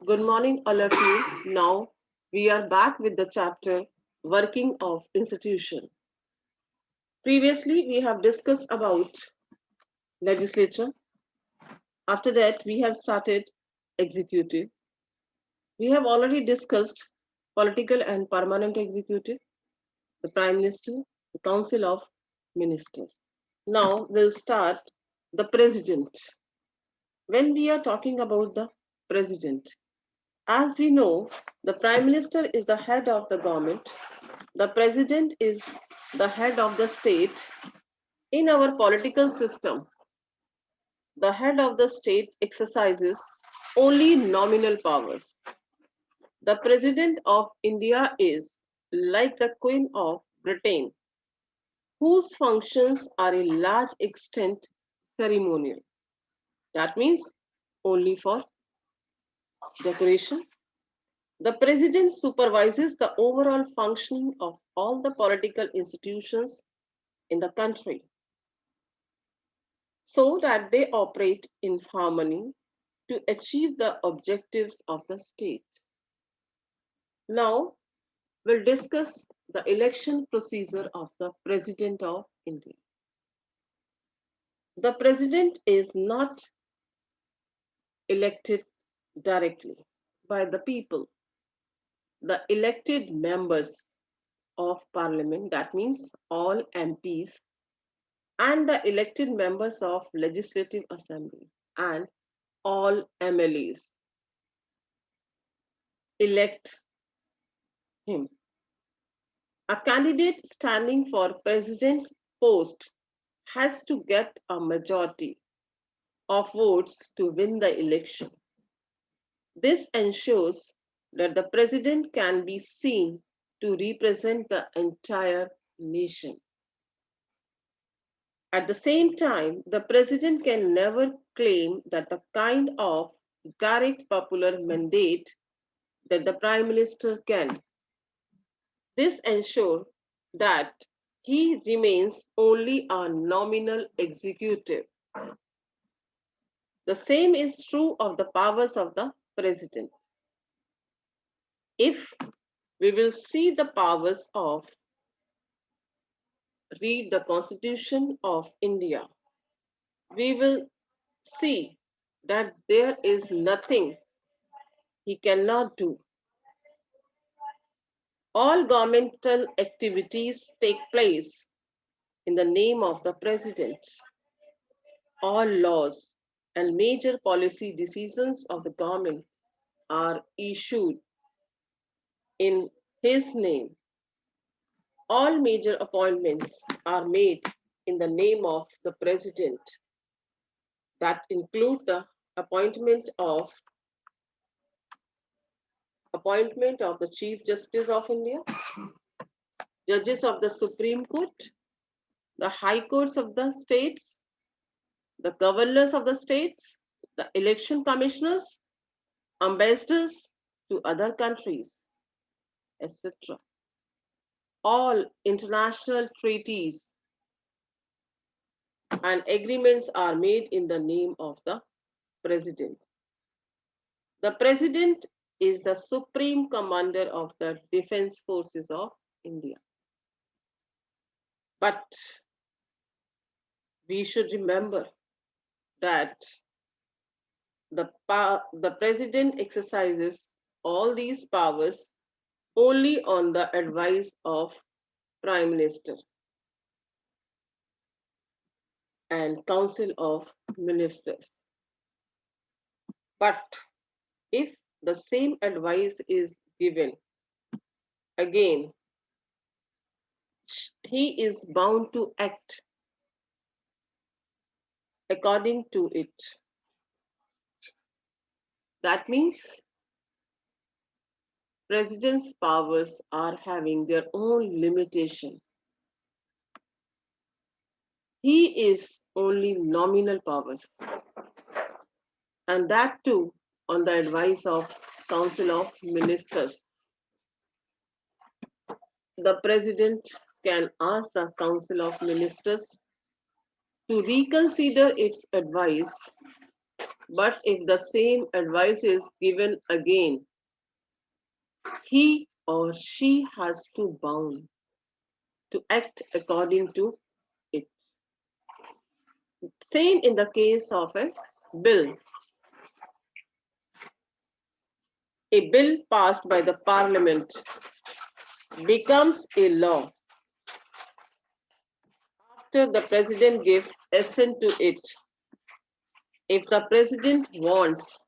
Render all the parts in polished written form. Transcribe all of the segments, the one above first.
Good morning, all of you. Now we are back with the chapter Working of Institution. Previously, we have discussed about legislature. After that, we have started executive. We have already discussed political and permanent executive, the Prime Minister, the Council of Ministers. Now we'll start the President. When we are talking about the President, as we know, the Prime Minister is the head of the government. The President is the head of the state. In our political system, the head of the state exercises only nominal powers. The President of India is like the Queen of Britain, whose functions are in large extent ceremonial. That means only for decoration. The President supervises the overall functioning of all the political institutions in the country so that they operate in harmony to achieve the objectives of the state. Now, we'll discuss the election procedure of the President of India. The President is not elected directly by the people. The elected members of Parliament, that means all MPs, and the elected members of Legislative Assembly and all MLAs elect him. A candidate standing for president's post has to get a majority of votes to win the election. This ensures that the president can be seen to represent the entire nation. At the same time, the president can never claim that the kind of direct popular mandate that the prime minister can. This ensures that he remains only a nominal executive. The same is true of the powers of the president. If we will see the powers of, read the Constitution of India, we will see that there is nothing he cannot do. All governmental activities take place in the name of the president. All laws and major policy decisions of the government are issued in his name. All major appointments are made in the name of the president. That include the appointment of the Chief Justice of India, judges of the Supreme Court, the high courts of the states, the governors of the states, the election commissioners, ambassadors to other countries, etc. All international treaties and agreements are made in the name of the president. The president is the supreme commander of the defense forces of India. But we should remember that the president exercises all these powers only on the advice of Prime Minister and Council of Ministers. But if the same advice is given, again, he is bound to act according to it. That means president's powers are having their own limitation. He is only nominal powers, and that too on the advice of Council of Ministers. The president can ask the Council of Ministers to reconsider its advice But if the same advice is given again, he or she has to bound to act according to it. Same in the case of a bill. A bill passed by the parliament becomes a law after the president gives assent to it. If the president wants,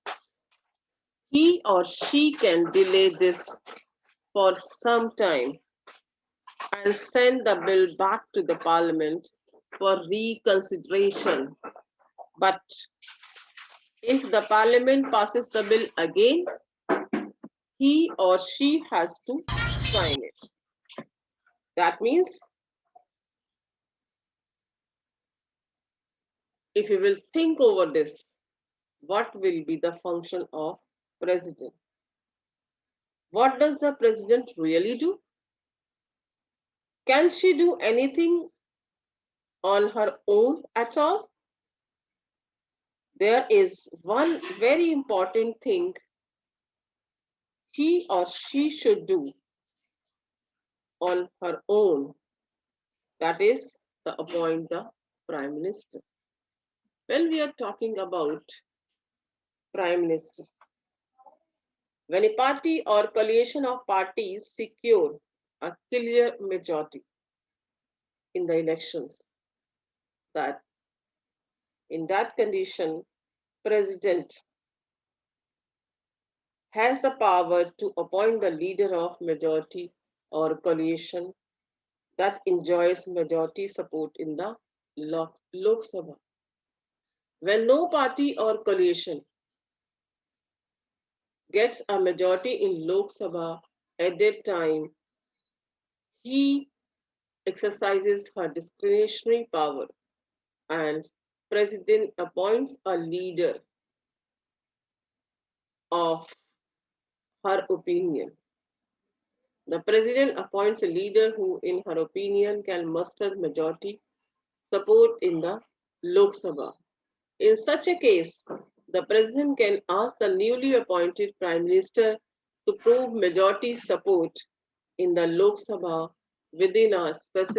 he or she can delay this for some time and send the bill back to the parliament for reconsideration. But if the parliament passes the bill again, he or she has to sign it. That means if you will think over this, what will be the function of president? What does the president really do? Can she do anything on her own at all? There is one very important thing he or she should do on her own, that is to appoint the prime minister. When we are talking about prime minister, when a party or coalition of parties secure a clear majority in the elections, that in that condition, president has the power to appoint the leader of majority or coalition that enjoys majority support in the Lok Sabha. When no party or coalition gets a majority in Lok Sabha at that time, he exercises her discretionary power and president appoints a leader of her opinion. The president appoints a leader who, in her opinion, can muster majority support in the Lok Sabha. In such a case, the president can ask the newly appointed prime minister to prove majority support in the Lok Sabha within a specific